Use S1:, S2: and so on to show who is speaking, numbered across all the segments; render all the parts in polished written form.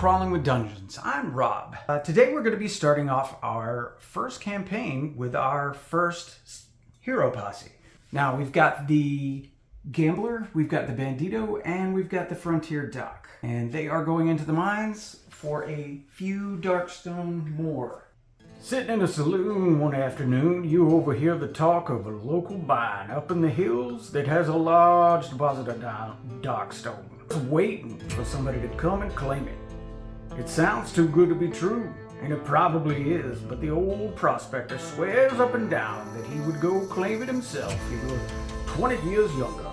S1: Crawling with Dungeons. I'm Rob. Today we're going to be starting off our first campaign with our first hero posse. Now we've got the Gambler, we've got the Bandito, and we've got the Frontier Doc. And they are going into the mines for a few darkstone more. Sitting in a saloon one afternoon, you overhear the talk of a local mine up in the hills that has a large deposit of darkstone. It's waiting for somebody to come and claim it. It sounds too good to be true, and it probably is, but the old prospector swears up and down that he would go claim it himself if he were 20 years younger.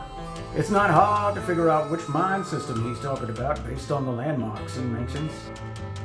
S1: It's not hard to figure out which mine system he's talking about based on the landmarks he mentions.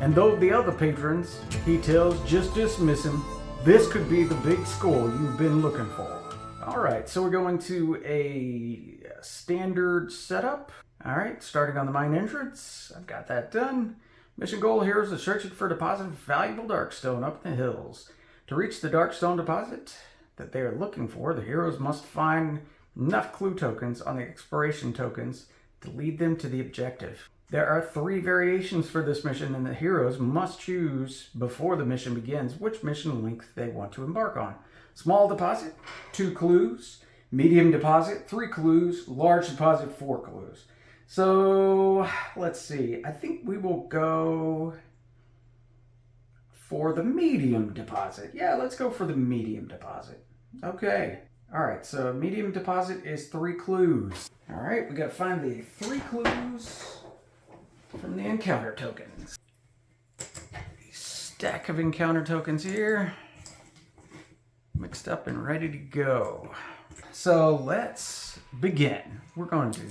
S1: And though the other patrons, he tells, just dismiss him, this could be the big score you've been looking for. Alright, so we're going to a standard setup. Alright, starting on the mine entrance. I've got that done. Mission goal here is to search for a deposit of valuable darkstone up in the hills. To reach the darkstone deposit that they are looking for, the heroes must find enough clue tokens on the exploration tokens to lead them to the objective. There are 3 variations for this mission, and the heroes must choose before the mission begins which mission length they want to embark on. Small deposit, 2 clues. Medium deposit, 3 clues. Large deposit, 4 clues. So, let's see. I think we will go for the medium deposit. Yeah, let's go for the medium deposit. Okay. Alright, so medium deposit is 3 clues. Alright, we gotta find the 3 clues from the encounter tokens. A stack of encounter tokens here. Mixed up and ready to go. So let's begin. We're going to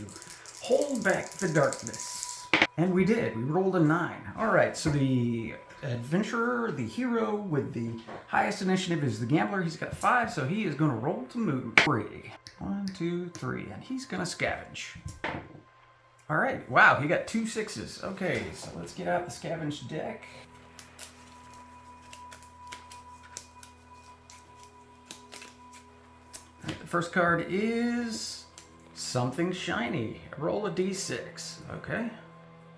S1: hold back the darkness. And we did. We rolled a 9. Alright, so the adventurer, the hero with the highest initiative is the Gambler. He's got 5, so he is going to roll to move. 3. 1, 2, 3. And he's going to scavenge. Alright, wow, he got 2 6s. Okay, so let's get out the scavenge deck. Right, the first card is something shiny. Roll a d6. Okay.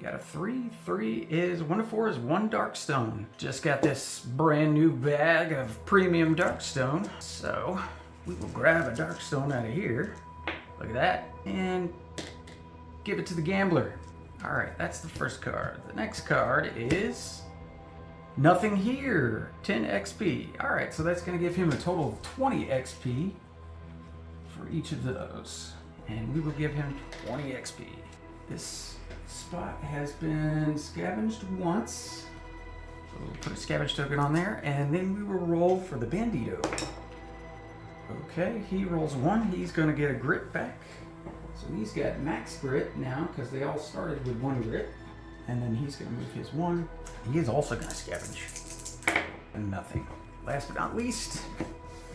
S1: Got a 3. 1 to 4 is 1 darkstone. Just got this brand new bag of premium darkstone. So we will grab a darkstone out of here. Look at that. And give it to the Gambler. Alright, that's the first card. The next card is nothing here. 10 XP. Alright, so that's going to give him a total of 20 XP for each of those. And we will give him 20 XP. This spot has been scavenged once. So we'll put a scavenge token on there, and then we will roll for the Bandito. Okay, he rolls 1. He's going to get a grit back. So he's got max grit now, because they all started with 1 grit. And then he's going to move his 1. He is also going to scavenge. And nothing. Last but not least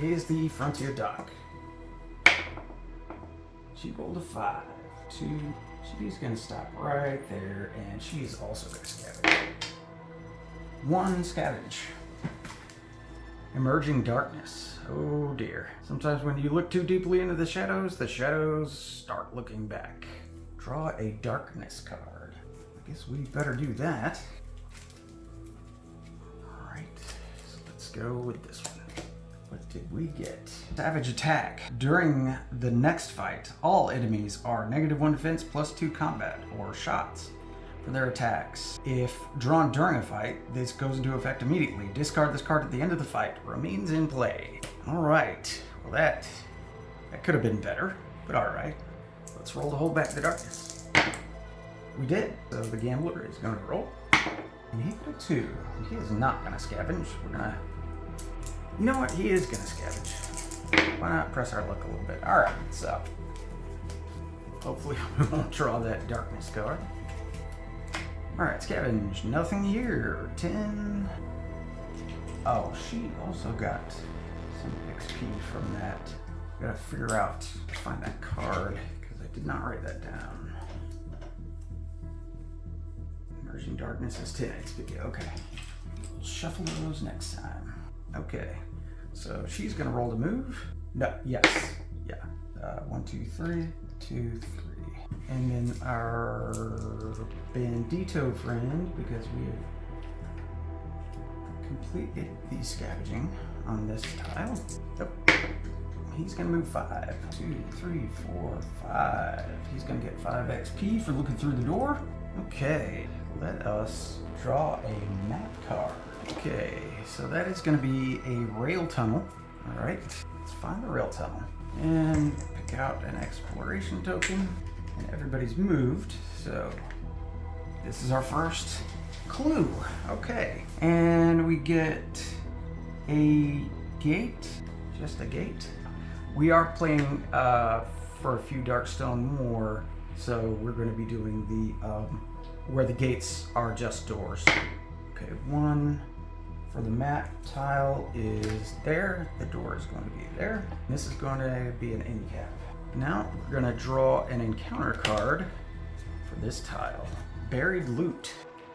S1: is the Frontier Doc. She rolled a 5. 2. She's going to stop right there, and she's also going to scavenge. 1 scavenge. Emerging darkness. Oh dear. Sometimes when you look too deeply into the shadows start looking back. Draw a darkness card. I guess we better do that. Alright, so let's go with this one. What did we get? Savage attack. During the next fight, all enemies are -1 defense plus 2 combat or shots for their attacks. If drawn during a fight, this goes into effect immediately. Discard this card at the end of the fight. Remains in play. Alright. Well, that could have been better, but alright. Let's roll to hold back the darkness. We did. So the Gambler is going to roll. And he got a 2. He is not going to scavenge. We're going to... You know what? He is going to scavenge. Why not press our luck a little bit? Alright, so hopefully we won't draw that darkness card. Alright, scavenge. Nothing here. 10. Oh, she also got some XP from that. Gotta figure out, find that card, because I did not write that down. Emerging darkness is 10 XP. Okay. We'll shuffle those next time. Okay, so she's gonna roll to move. No, yes, yeah. 1, 2, 3, 2, 3. And then our Bandito friend, because we have completed the scavenging on this tile. Yep. He's gonna move 5. 2, 3, 4, 5. He's gonna get 5 XP for looking through the door. Okay, let us draw a map card. Okay, so that is gonna be a rail tunnel. All right, let's find the rail tunnel and pick out an exploration token. And everybody's moved, so this is our first clue. Okay, and we get a gate, just a gate. We are playing for a few darkstone more, so we're going to be doing the where the gates are just doors. Okay, 1 for the map tile is there. The door is going to be there. This is going to be an end cap. Now we're going to draw an encounter card for this tile. Buried loot.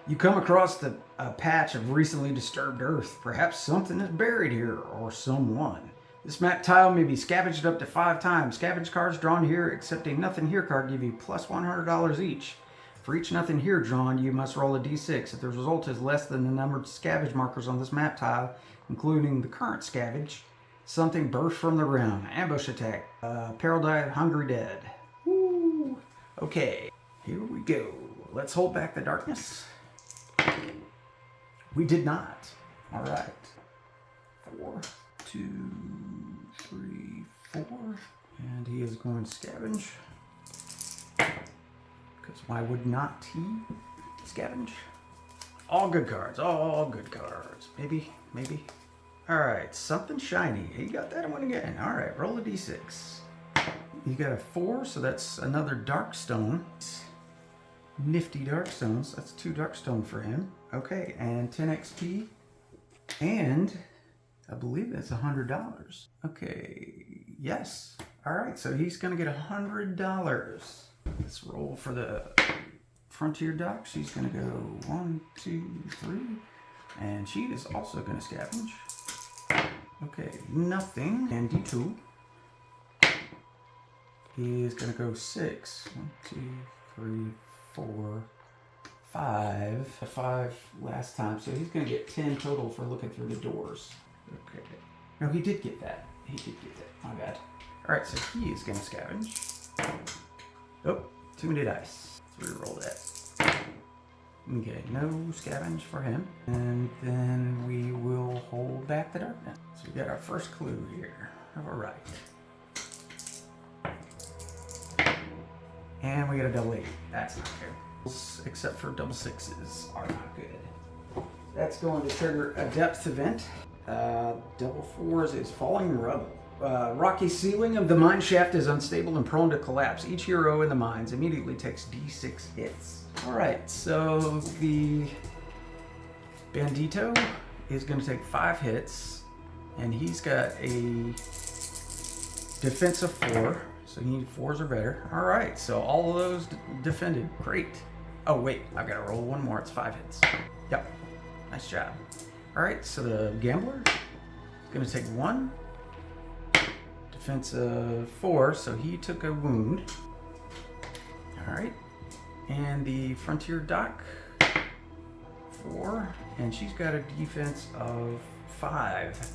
S1: You come across a patch of recently disturbed earth. Perhaps something is buried here, or someone. This map tile may be scavenged up to 5 times. Scavenge cards drawn here, except a nothing here card, give you plus $100 each. For each nothing here drawn, you must roll a d6. If the result is less than the numbered scavenge markers on this map tile, including the current scavenge, something burst from the ground. Ambush attack. Peril die, hungry dead. Woo. Okay, here we go. Let's hold back the darkness. We did not. All right. 4, 2, 3, 4. And he is going to scavenge. Because why would not he scavenge? All good cards. All good cards. Maybe. All right, something shiny. He got that one again. All right, roll a d6. You got a 4, so that's another darkstone. Nifty darkstones. That's 2 darkstone for him. Okay, and 10 XP. And I believe that's $100. Okay, yes. All right, so he's gonna get $100. Let's roll for the Frontier Doc. She's gonna go 1, 2, 3. And she is also gonna scavenge. Okay, nothing. And D2. He is gonna go 6. 1, 2, 3, 4, 5. 5 last time, so he's gonna get 10 total for looking through the doors. Okay. No, he did get that. My bad. All right, so he is gonna scavenge. Oh, too many dice. Let's reroll that. Okay, no scavenge for him. And then we will hold back the darkness. So we got our first clue here. All right. And we got a double 8. That's not good. Except for double 6s are not good. That's going to trigger a depth event. Double 4s is falling rubble. Rocky ceiling of the mine shaft is unstable and prone to collapse. Each hero in the mines immediately takes d6 hits. Alright, so the Bandito is going to take 5 hits, and he's got a defense of 4, so you need 4s or better. Alright, so all of those defended. Great. Oh wait, I've got to roll one more. It's 5 hits. Yep, nice job. Alright, so the Gambler is going to take 1. Defense of 4, so he took a wound. Alright. And the Frontier Doc, 4, and she's got a defense of 5.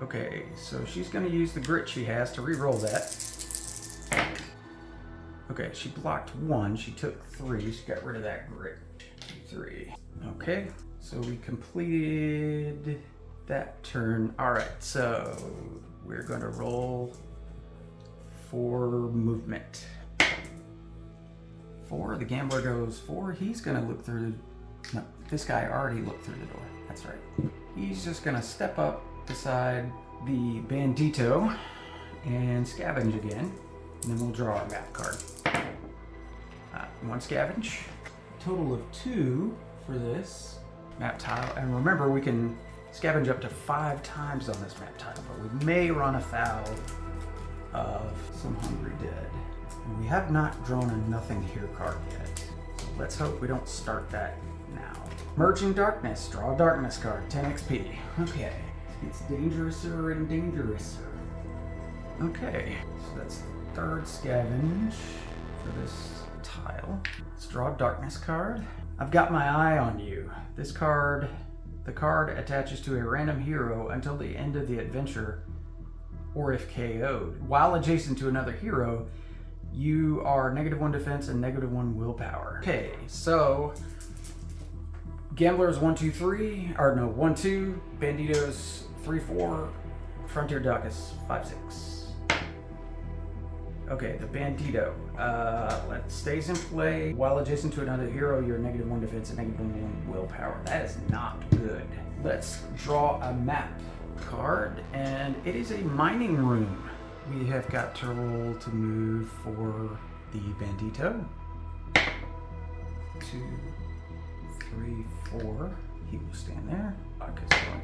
S1: Okay, so she's going to use the grit she has to re-roll that. Okay, she blocked 1, she took 3, she got rid of that grit. 3. Okay, so we completed that turn. Alright, so we're going to roll for movement. 4, the Gambler goes 4. He's going to look through. No, this guy already looked through the door. That's right. He's just going to step up beside the Bandito and scavenge again. And then we'll draw our map card. 1 scavenge. Total of 2 for this map tile. And remember, we can scavenge up to 5 times on this map tile, but we may run afoul of some hungry dead. And we have not drawn a nothing here card yet. So let's hope we don't start that now. Merging Darkness. Draw a darkness card. 10 XP. Okay. It's dangerouser and dangerouser. Okay. So that's the 3rd scavenge. for this tile. Let's draw a darkness card. I've got my eye on you. This card, the card attaches to a random hero until the end of the adventure or if KO'd. While adjacent to another hero, you are -1 defense and -1 willpower. Okay, so Gambler is 1, 2, 3, or no, 1, 2, Bandito's 3, 4, Frontier Doc is 5, 6. Okay, the Bandito. Stays in play. While adjacent to another hero, you're -1 defense and -1 willpower. That is not good. Let's draw a map card, and it is a mining room. We have got to roll to move for the Bandito. 2, 3, 4. He will stand there. Okay, so 1,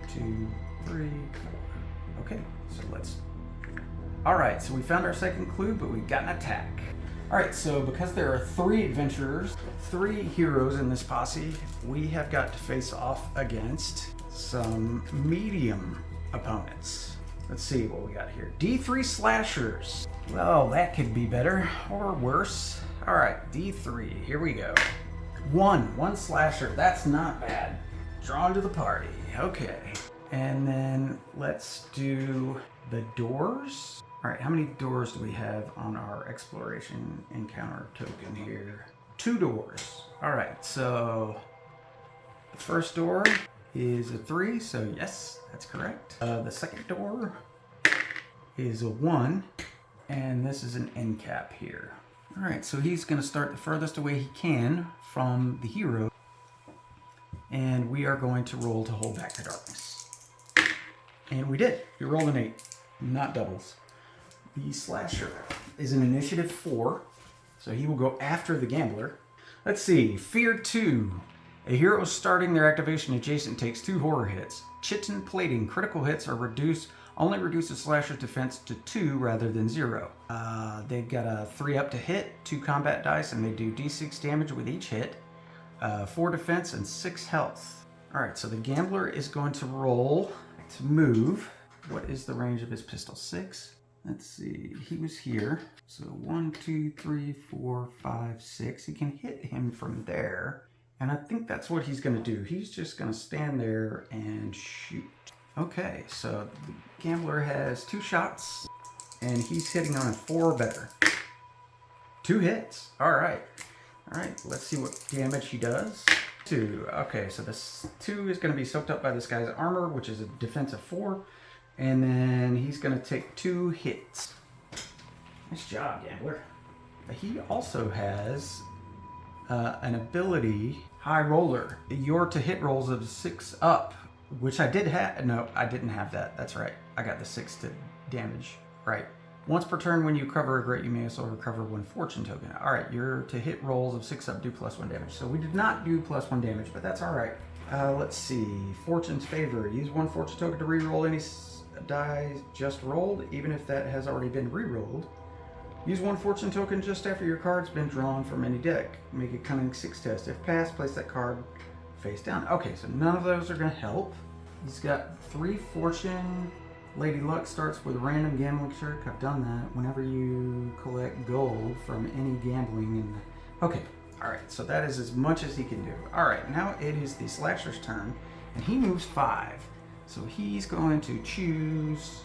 S1: 2, 3, 4. Okay, so let's. Alright, so we found our second clue, but we got an attack. Alright, so because there are 3 adventurers, 3 heroes in this posse, we have got to face off against some medium opponents. Let's see what we got here. D3 slashers. Well, that could be better or worse. Alright, D3, here we go. 1 slasher, that's not bad. Drawn to the party, okay. And then let's do the doors. Alright, how many doors do we have on our exploration encounter token here? 2 doors. Alright, so the first door is a 3, so yes, that's correct. The second door is a 1, and this is an end cap here. Alright, so he's going to start the furthest away he can from the hero, and we are going to roll to hold back the darkness. And we did. We rolled an 8, not doubles. The slasher is an initiative 4, so he will go after the gambler. Let's see, Fear 2. A hero starting their activation adjacent takes 2 horror hits. Chitin plating, critical hits are only reduce the slasher's defense to 2 rather than 0. They've got a 3 up to hit, 2 combat dice, and they do d6 damage with each hit, 4 defense, and 6 health. Alright, so the gambler is going to roll to move. What is the range of his pistol? 6? Let's see, he was here. So 1, 2, 3, 4, 5, 6. He can hit him from there. And I think that's what he's going to do. He's just going to stand there and shoot. Okay, so the gambler has 2 shots, and he's hitting on a 4 or better. 2 hits. All right. All right, let's see what damage he does. 2. Okay, so this 2 is going to be soaked up by this guy's armor, which is a defensive 4. And then he's going to take 2 hits. Nice job, gambler. But he also has an ability, High Roller. Your to hit rolls of 6 up, which I did have. No, I didn't have that. That's right. I got the 6 to damage. Right. Once per turn, when you recover a grit, you may also recover 1 fortune token. All right, your to hit rolls of 6 up do +1 damage. So we did not do +1 damage, but that's all right. Let's see. Fortune's favor. Use 1 fortune token to re-roll any die just rolled, even if that has already been re-rolled. Use 1 fortune token just after your card's been drawn from any deck. Make a cunning 6 test. If passed, place that card face down. Okay, so none of those are going to help. He's got 3 fortune. Lady Luck starts with a random gambling trick. I've done that. Whenever you collect gold from any gambling in the... Okay, alright, so that is as much as he can do. Alright, now it is the slasher's turn, and he moves 5. So he's going to choose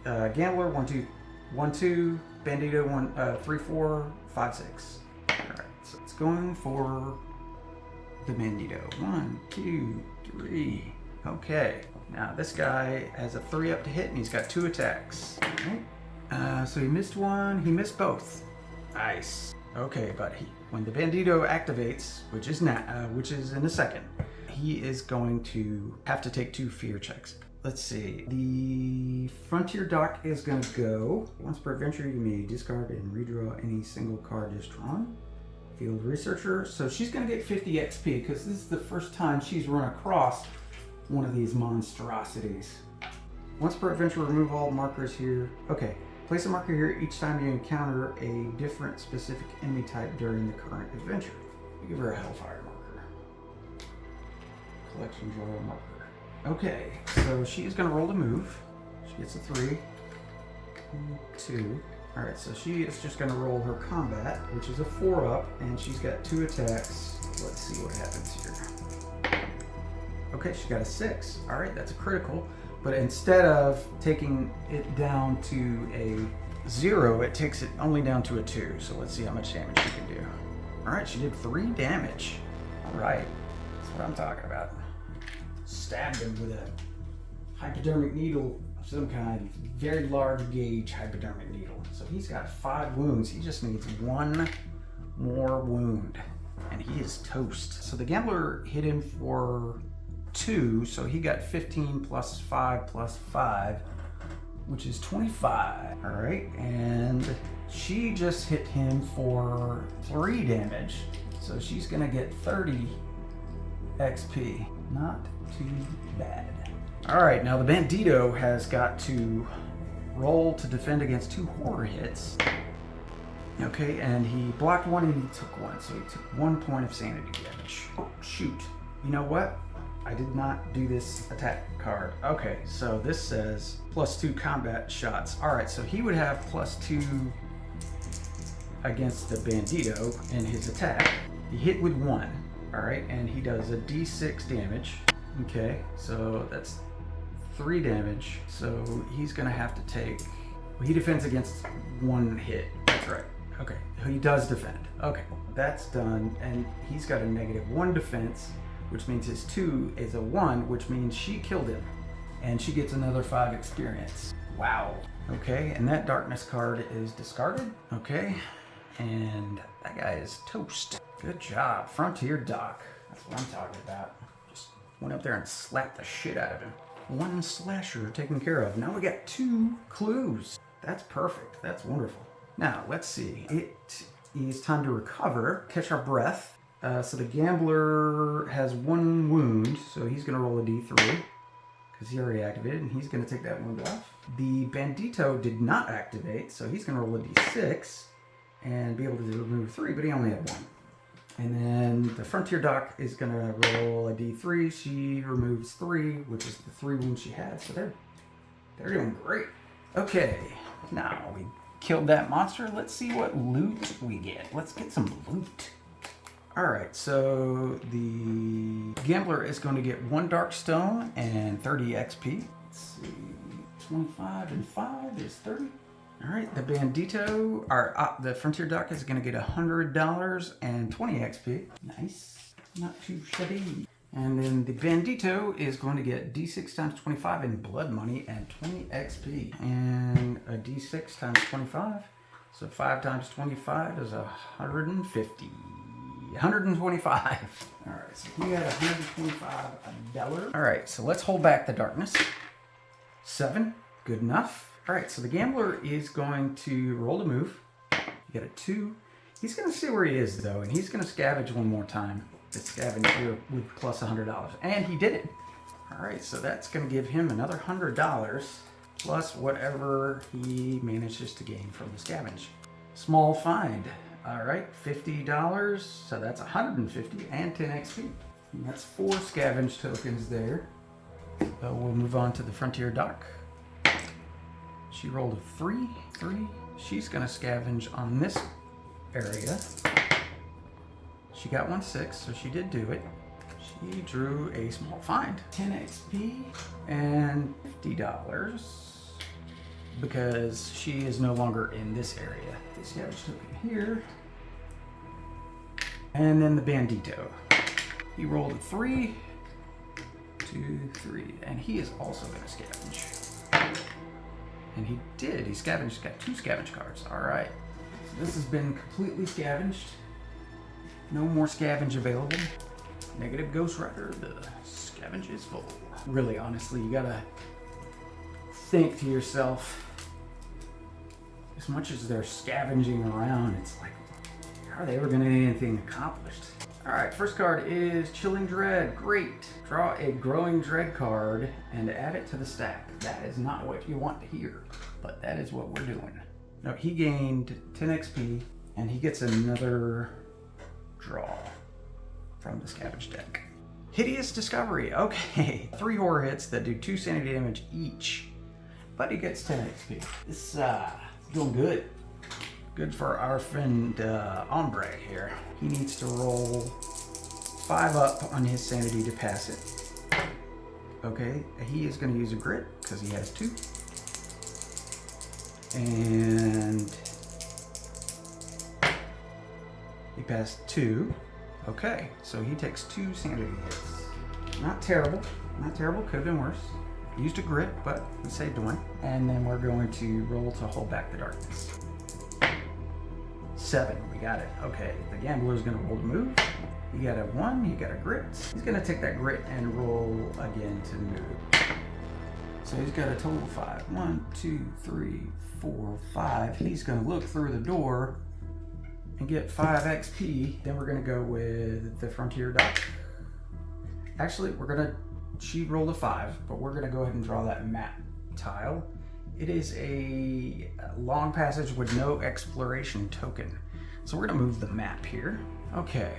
S1: Gambler 1, 2, 1, 2, Bandito 1, 3, 4, 5, 6. Alright, so it's going for the Bandito. 1, 2, 3. Okay, now this guy has a 3 up to hit, and he's got 2 attacks. Alright, so he missed 1, he missed both. Nice. Okay, but when the Bandito activates, which is in a second, he is going to have to take 2 fear checks. Let's see. The Frontier Doc is going to go. Once per adventure, you may discard and redraw any single card just drawn. Field Researcher. So she's going to get 50 XP because this is the first time she's run across one of these monstrosities. Once per adventure, remove all markers here. Okay. Place a marker here each time you encounter a different specific enemy type during the current adventure. Give her a Hellfire marker. Collection drawer marker. Okay, so she is going to roll to move. She gets a 3, 2. All right, so she is just gonna roll her combat, which is a 4-up, and she's got 2 attacks. Let's see what happens here. Okay, she got a 6. All right, that's a critical. But instead of taking it down to a 0, it takes it only down to a 2. So let's see how much damage she can do. All right, she did 3 damage. All right, that's what I'm talking about. Stabbed him with a hypodermic needle of some kind, very large gauge hypodermic needle. So he's got 5 wounds. He just needs 1 more wound, and he is toast. So the gambler hit him for 2, so he got 15 plus 5 plus 5, which is 25. All right, and she just hit him for 3 damage, so she's gonna get 30 XP. Not too bad. All right, now the Bandito has got to roll to defend against 2 horror hits. Okay, and he blocked 1 and he took 1, so he took 1 point of sanity damage. Oh, shoot. You know what? I did not do this attack card. Okay, so this says +2 combat shots. All right, so he would have +2 against the Bandito in his attack. He hit with 1, all right, and he does a D6 damage. Okay, so that's 3 damage. So he's gonna have to take, well, he defends against 1 hit. That's right. Okay, he does defend. Okay, that's done, and he's got a -1 defense, which means his 2 is a 1, which means she killed him. And she gets another 5 experience. Wow. Okay, and that darkness card is discarded. Okay, and that guy is toast. Good job, Frontier Doc. That's what I'm talking about. Just went up there and slapped the shit out of him. 1 slasher taken care of. Now we got 2 clues. That's perfect, that's wonderful. Now, let's see. It is time to recover, catch our breath. So the gambler has 1 wound, so he's gonna roll a D3 because he already activated, and he's gonna take that wound off. The Bandito did not activate, so he's gonna roll a D6 and be able to remove 3, but he only had 1. And then the Frontier Doc is gonna roll a D3. She removes 3, which is the 3 wounds she had, so they're doing great. Okay, now we killed that monster. Let's see what loot we get. Let's get some loot. All right, so the gambler is going to get 1 darkstone and 30 XP. Let's see, 25 and 5 is 30. All right, the Bandito, the Frontier Doc is going to get $100 and 20 XP. Nice, not too shabby. And then the Bandito is going to get D6 times 25 in blood money and 20 XP. And a D6 times 25, so 5 times 25 is 150. 125. All right, so we got $125. All right, so let's hold back the darkness. 7, good enough. All right, so the gambler is going to roll to move. You got a 2. He's going to see where he is though, and he's going to scavenge 1 more time. It's scavenge here with plus $100, and he did it. All right, so that's going to give him another $100 plus whatever he manages to gain from the scavenge. Small find. All right, $50, so that's 150 and 10 XP. And that's 4 scavenge tokens there. So we'll move on to the Frontier Doc. She rolled a 3. She's gonna scavenge on this area. She got 1 6, so she did do it. She drew a small find. 10 XP and $50 because she is no longer in this area. The scavenge token here. And then the Bandito. He rolled a 3, 2, 3, and he is also gonna scavenge. And he did, he scavenged, got 2 scavenge cards. All right, so this has been completely scavenged. No more scavenge available. Negative Ghost Rider, the scavenge is full. Really, honestly, you gotta think to yourself, as much as they're scavenging around, it's like, how are they ever gonna get anything accomplished? All right, first card is Chilling Dread. Great. Draw a Growing Dread card and add it to the stack. That is not what you want to hear, but that is what we're doing. Now, he gained 10 XP, and he gets another draw from the scavenge deck. Hideous Discovery. Okay, 3 horror hits that do 2 sanity damage each, but he gets 10 XP. This is doing good. Good for our friend Ombre here. He needs to roll 5 up on his sanity to pass it. Okay, he is going to use a grit because he has 2. And he passed 2. Okay, so he takes 2 sanity hits. Not terrible. Not terrible. Could have been worse. Used a grit, but we saved 1. And then we're going to roll to hold back the darkness. 7. We got it. Okay, the gambler is going to roll to move. You got a 1. You got a grit. He's going to take that grit and roll again to move. So he's got a total of 5. 1, 2, 3, 4, 5. He's going to look through the door and get 5 XP. Then we're going to go with the Frontier Doc. Actually, she rolled a 5, but we're going to go ahead and draw that map tile. It is a long passage with no exploration token. So we're going to move the map here. Okay,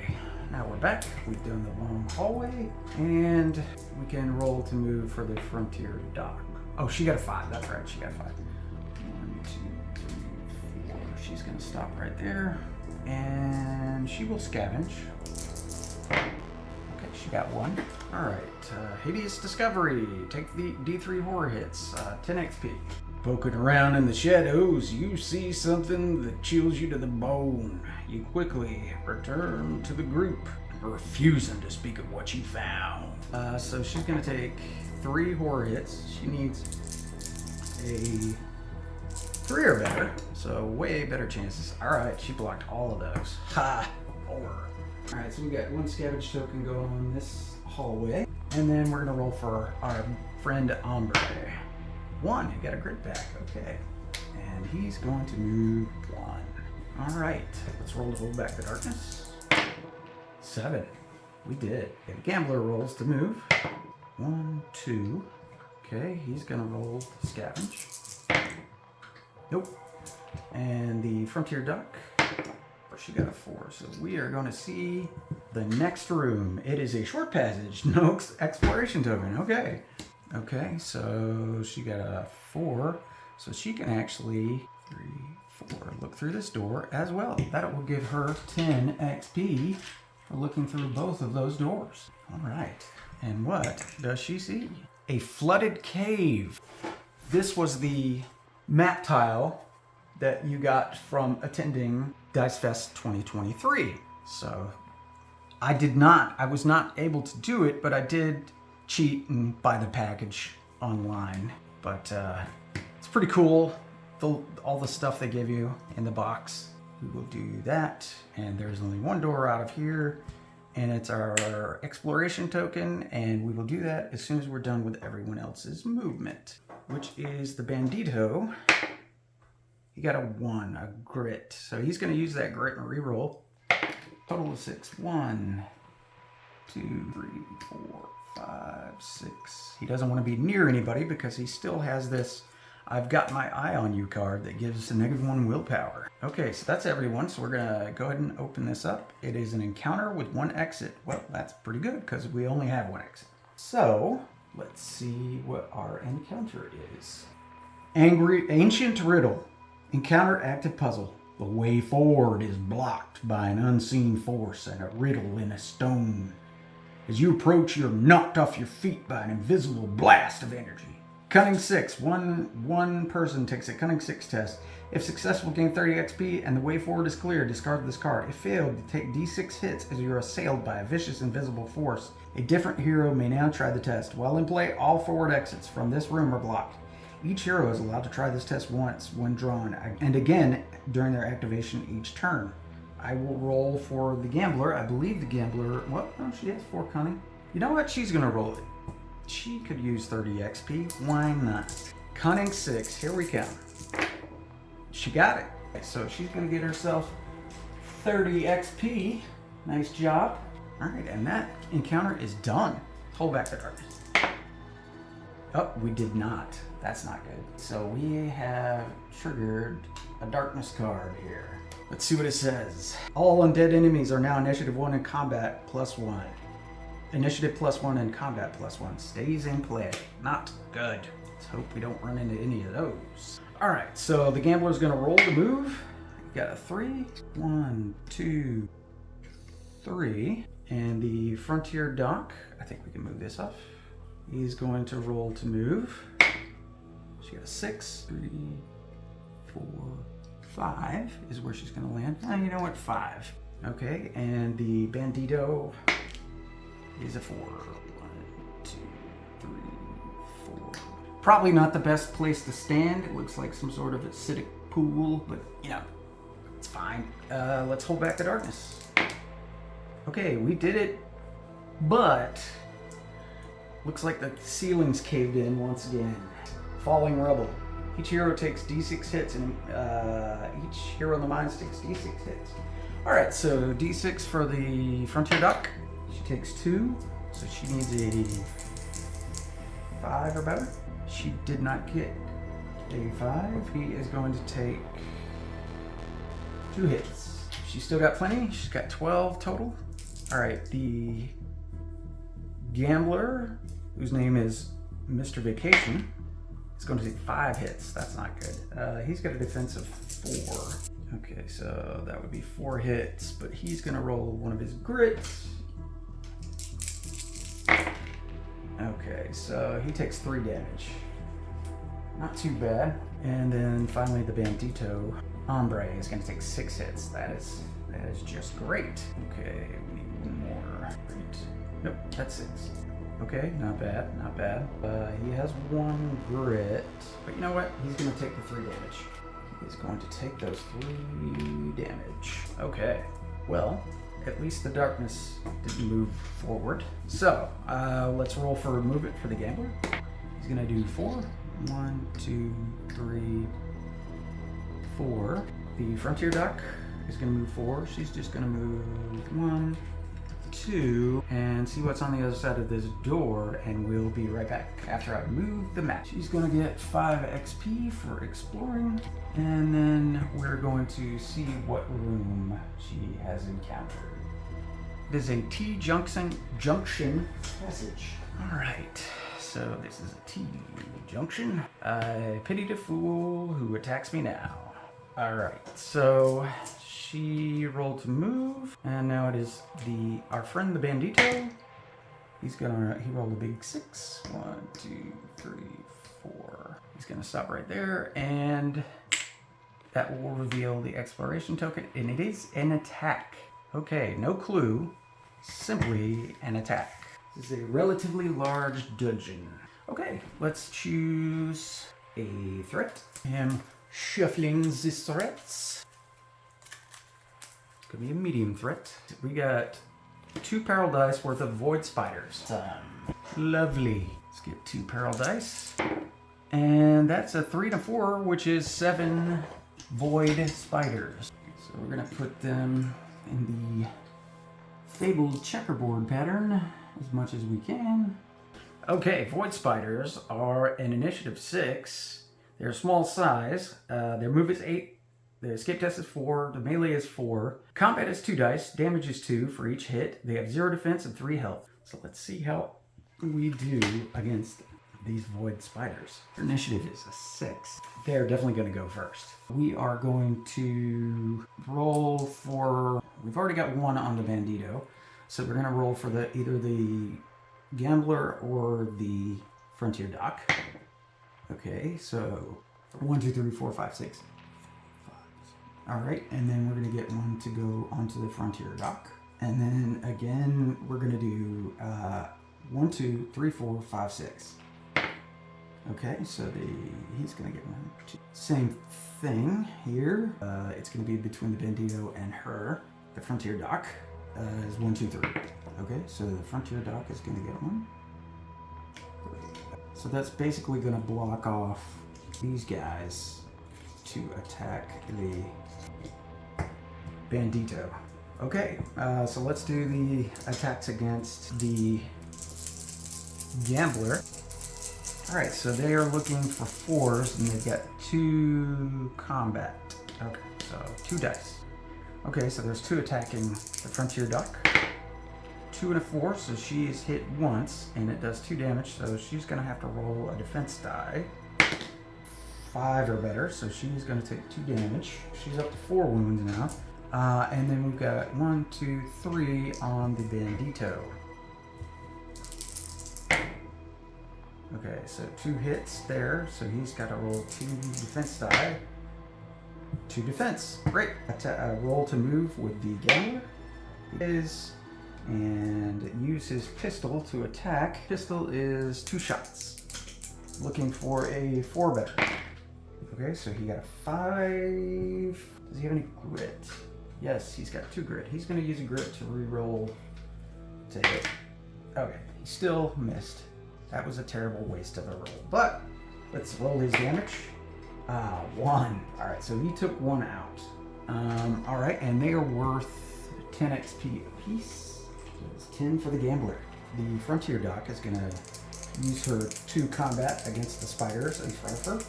S1: now we're back. We've done the long hallway, and we can roll to move for the Frontier Dock. Oh, she got a 5. That's right, she got a 5. 1, 2, 3, 4. She's going to stop right there, and she will scavenge. Okay, she got 1. All right, Hideous Discovery. Take the D3 horror hits, 10 XP. Poking around in the shadows, you see something that chills you to the bone. You quickly return to the group, refusing to speak of what you found. So she's gonna take 3 horror hits. She needs a 3 or better, so way better chances. All right, she blocked all of those. Ha! Horror. All right, so we got 1 scavenge token going on this hallway, and then we're gonna roll for our friend Ombre. 1, you got a grit back, okay. And he's going to move 1. All right, let's roll to hold back the darkness. 7, we did. And the gambler rolls to move. 1, 2, okay, he's gonna roll to scavenge. Nope. And the Frontier Duck, she got a 4, so we are gonna see the next room. It is a short passage, no exploration token, okay. Okay, so she got a 4, so she can actually 3, 4 look through this door as well. That will give her 10 XP for looking through both of those doors. All right, and what does she see? A flooded cave. This was the map tile that you got from attending Dice Fest 2023. So I was not able to do it, but I did cheat and buy the package online. But it's pretty cool, all the stuff they give you in the box. We will do that, and there's only 1 door out of here, and it's our exploration token, and we will do that as soon as we're done with everyone else's movement, which is the Bandito. He got a 1, a grit, so he's going to use that grit and reroll. Total of 6. 1, 2, 3, 4, 5, 6. He doesn't want to be near anybody because he still has this I've got my eye on you card that gives us a -1 willpower. Okay, so that's everyone. So we're gonna go ahead and open this up. It is an encounter with 1 exit. Well, that's pretty good because we only have 1 exit. So let's see what our encounter is. Ancient riddle. Encounter active puzzle. The way forward is blocked by an unseen force and a riddle in a stone. As you approach, you're knocked off your feet by an invisible blast of energy. Cunning 6. One person takes a Cunning 6 test. If successful, gain 30 XP, and the way forward is clear. Discard this card. If failed, you take D6 hits as you are assailed by a vicious invisible force. A different hero may now try the test. While in play, all forward exits from this room are blocked. Each hero is allowed to try this test once when drawn, and again during their activation each turn. I will roll for the gambler. I believe the gambler... Well, no, she has 4 cunning. You know what? She's going to roll it. She could use 30 XP. Why not? Cunning 6. Here we come. She got it. So she's going to get herself 30 XP. Nice job. All right, and that encounter is done. Hold back the darkness. Oh, we did not. That's not good. So we have triggered a darkness card here. Let's see what it says. All undead enemies are now initiative 1 and combat +1. Initiative +1 and combat +1 stays in play. Not good. Let's hope we don't run into any of those. All right, so the gambler's gonna roll to move. got a 3. 1, 2, 3. And the Frontier Doc, I think we can move this off. He's going to roll to move. She got a 6. 3, 4, 5 is where she's going to land. Oh, you know what? 5. Okay, and the Bandito is a 4. 1, 2, 3, 4. Probably not the best place to stand. It looks like some sort of acidic pool, but you know, it's fine. Let's hold back the darkness. Okay, we did it, but looks like the ceiling's caved in once again. Falling rubble. Each hero takes d6 hits, and each hero in the mines takes d6 hits. All right, so d6 for the Frontier Doc. She takes 2, so she needs a 5 or better. She did not get a 5. He is going to take 2 hits. She's still got plenty. She's got 12 total. All right, the Gambler, whose name is Mr. Vacation, is going to take 5 hits. That's not good. He's got a defense of 4. Okay, so that would be 4 hits, but he's going to roll one of his grits. Okay, so he takes 3 damage. Not too bad. And then finally the Bandito Hombre is going to take 6 hits. That is just great. Okay, we need one more. Great. Nope, that's 6. Okay, not bad, not bad. He has 1 grit, but you know what? He's going to take the 3 damage. He's going to take those 3 damage. Okay, well, at least the darkness didn't move forward. So, let's roll for movement for the Gambler. He's going to do 4. 1, 2, 3, 4. The Frontier Doc is going to move 4. She's just going to move 1, 2, and see what's on the other side of this door, and we'll be right back after I move the map. She's going to get 5 XP for exploring, and then we're going to see what room she has encountered. It is a T-junction passage. All right. So this is a T-junction. I pity the fool who attacks me now. All right, so she rolled to move, and now it is our friend the Bandito. He rolled a big 6. 1, 2, 3, 4. He's gonna stop right there, and that will reveal the exploration token, and it is an attack. Okay, no clue, simply an attack. This is a relatively large dungeon. Okay, let's choose a threat. I am shuffling the threats. Could be a medium threat. We got 2 peril dice worth of void spiders. Lovely. Let's get 2 peril dice. And that's a 3 and a 4, which is 7 void spiders. So we're gonna put them in the fabled checkerboard pattern as much as we can. Okay, void spiders are an initiative 6. They're small size. Their move is 8. Their escape test is 4. The melee is 4. Combat is 2 dice. Damage is 2 for each hit. They have 0 defense and 3 health. So let's see how we do against these void spiders. Their initiative is a 6. They're definitely going to go first. We are going to roll for... We've already got 1 on the Bandito. So we're going to roll for either the Gambler or the Frontier Doc. Okay, so 1, 2, 3, 4, 5, 6. All right, and then we're going to get 1 to go onto the Frontier Doc. And then again, we're going to do 1, 2, 3, 4, 5, 6. Okay, so he's going to get 1, 2. Same thing here. It's going to be between the Bandito and her. The Frontier Doc is 1, 2, 3. Okay, so the Frontier Doc is going to get 1. So that's basically going to block off these guys to attack the Bandito. Okay, so let's do the attacks against the Gambler. Alright, so they are looking for 4s, and they've got 2 combat. Okay, so 2 dice. Okay, so there's 2 attacking the Frontier Doc. 2 and a 4, so she is hit once, and it does 2 damage, so she's going to have to roll a defense die. 5 or better, so she's going to take 2 damage. She's up to 4 wounds now. And then we've got 1, 2, 3 on the Bandito. Okay, so 2 hits there, so he's got to roll 2 defense die. 2 defense, great. Roll to move with the Gambler. And use his pistol to attack. Pistol is 2 shots. Looking for a 4 better. Okay, so he got a 5. Does he have any grit? Yes, he's got 2 grit. He's going to use a grit to reroll to hit. Okay, he still missed. That was a terrible waste of a roll. But let's roll his damage. 1. All right, so he took 1 out. All right, and they are worth 10 XP apiece. So it's 10 for the Gambler. The Frontier Doc is going to use her to combat against the spiders in front of her.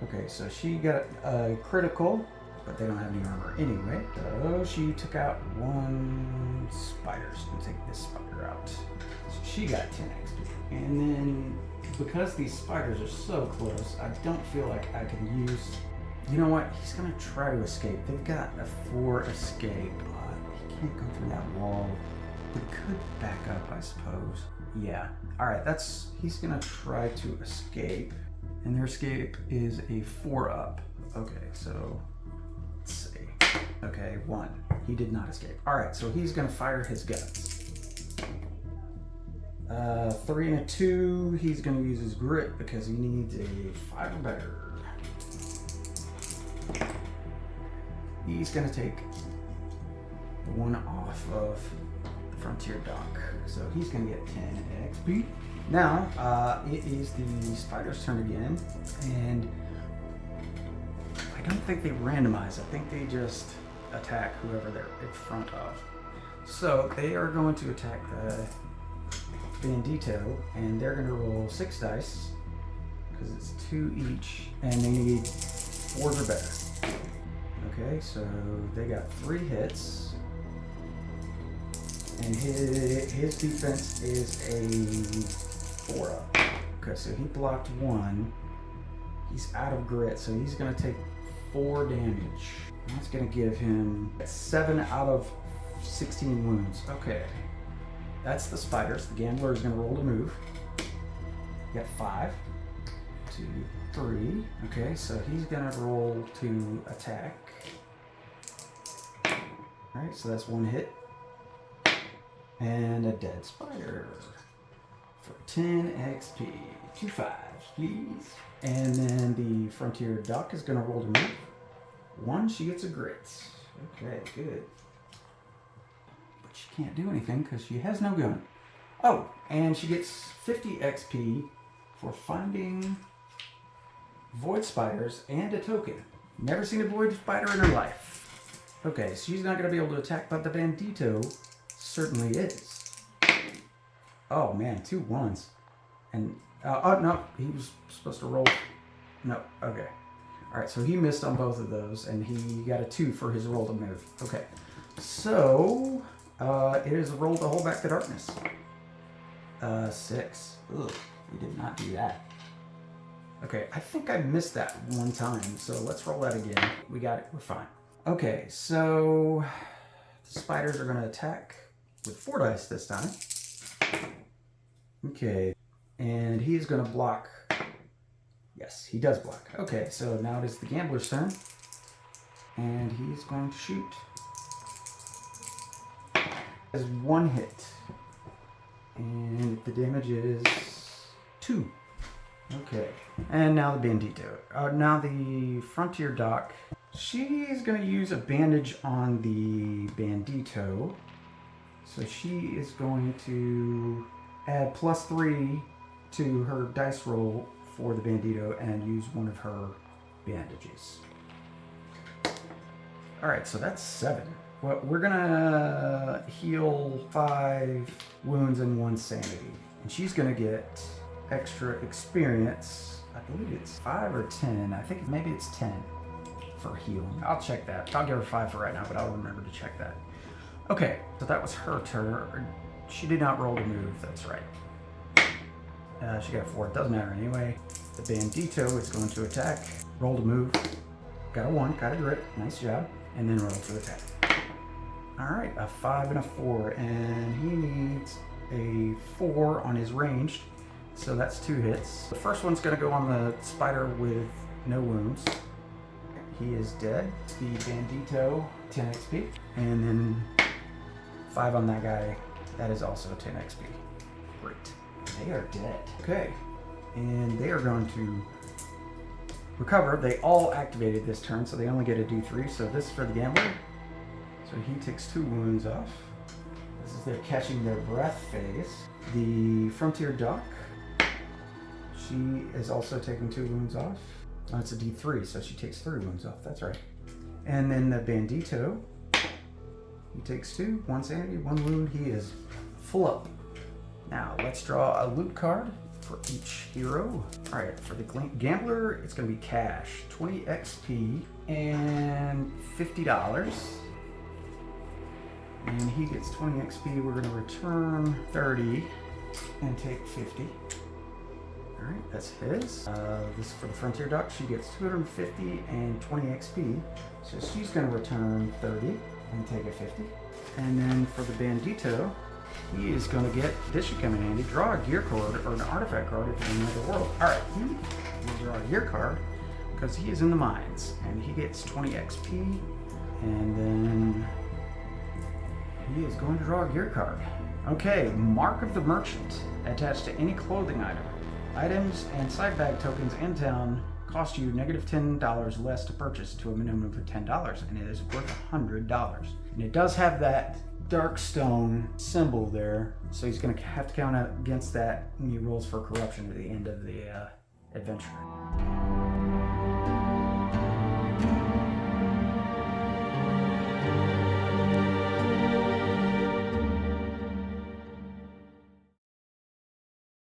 S1: Okay, so she got a critical, but they don't have any armor anyway. So she took out 1 spider. So we'll take this spider out. So she got 10 XP. And then, because these spiders are so close, I don't feel like I can use... You know what? He's going to try to escape. They've got a 4 escape. He can't go through that wall. He could back up, I suppose. Yeah. Alright, he's going to try to escape. And their escape is a 4 up. Okay, so... Let's see. Okay, 1. He did not escape. Alright, so he's going to fire his guns. 3 and a 2, he's going to use his grit because he needs a 5 or better. He's going to take the 1 off of the Frontier Doc. So he's going to get 10 XP. Now, it is the spider's turn again. And I don't think they randomize. I think they just attack whoever they're in front of. So they are going to attack the Bandito, and they're going to roll 6 dice because it's 2 each, and they need 4s or better. Okay, so they got 3 hits, and his defense is a 4 up. Okay, so he blocked 1. He's out of grit, so he's going to take 4 damage. That's going to give him 7 out of 16 wounds. Okay. That's the spiders. The Gambler is going to roll to move. You got 5, 2, 3. Okay, so he's going to roll to attack. Alright, so that's 1 hit. And a dead spider. For 10 XP. 2 5s, please. And then the Frontier Doc is going to roll to move. 1, she gets a grit. Okay, good. She can't do anything because she has no gun. Oh, and she gets 50 XP for finding void spiders and a token. Never seen a void spider in her life. Okay, so she's not going to be able to attack, but the Bandito certainly is. Oh man, 2 1s. And, oh no, he was supposed to roll. No, okay. Alright, so he missed on both of those, and he got a 2 for his roll to move. Okay, so... it is a roll to hold back the darkness. 6. Ugh, we did not do that. Okay, I think I missed that 1 time, so let's roll that again. We got it, we're fine. Okay, so the spiders are going to attack with 4 dice this time. Okay, and he's going to block. Yes, he does block. Okay, so now it is the Gambler's turn, and he's going to shoot. Has 1 hit, and the damage is 2. Okay, and now the Bandito. Now the Frontier Doc. She's going to use a bandage on the Bandito, so she is going to add +3 to her dice roll for the Bandito and use one of her bandages. All right, so that's 7. Well, we're gonna heal 5 wounds and 1 sanity. And she's gonna get extra experience. I believe it's 5 or 10. I think maybe it's 10 for healing. I'll check that. I'll give her 5 for right now, but I'll remember to check that. Okay, so that was her turn. She did not roll to move, that's right. She got a 4. It doesn't matter anyway. The Bandito is going to attack. Roll to move. Got a 1, got a grit. Nice job. And then roll to attack. Alright, a 5 and a 4. And he needs a 4 on his ranged. So that's 2 hits. The first one's going to go on the spider with no wounds. He is dead. The Bandito, 10 XP. And then 5 on that guy. That is also 10 XP. Great. They are dead. Okay. And they are going to recover. They all activated this turn, so they only get a D3. So this is for the gambler. So he takes 2 wounds off. This is their catching their breath phase. The Frontier Doc, she is also taking 2 wounds off. Oh, it's a D3, so she takes 3 wounds off. That's right. And then the Bandito, he takes 2, 1 sanity, 1 wound. He is full up. Now let's draw a loot card for each hero. All right, for the gambler, it's going to be cash, 20 XP and $50. And he gets 20 XP. We're going to return 30 and take 50. All right, that's his. This is for the Frontier Doc. She gets 250 and 20 XP. So she's going to return 30 and take a 50. And then for the Bandito, he is going to get, this should come in handy, draw a gear card or an artifact card at the end of the world. All right, he will draw a gear card because he is in the mines. And he gets 20 XP. And then he is going to draw a gear card. Okay, Mark of the Merchant. Attached to any clothing item. Items and side bag tokens in town cost you negative $10 less to purchase to a minimum of $10, and it is worth $100. And it does have that darkstone symbol there, so he's going to have to count out against that when he rolls for corruption at the end of the adventure.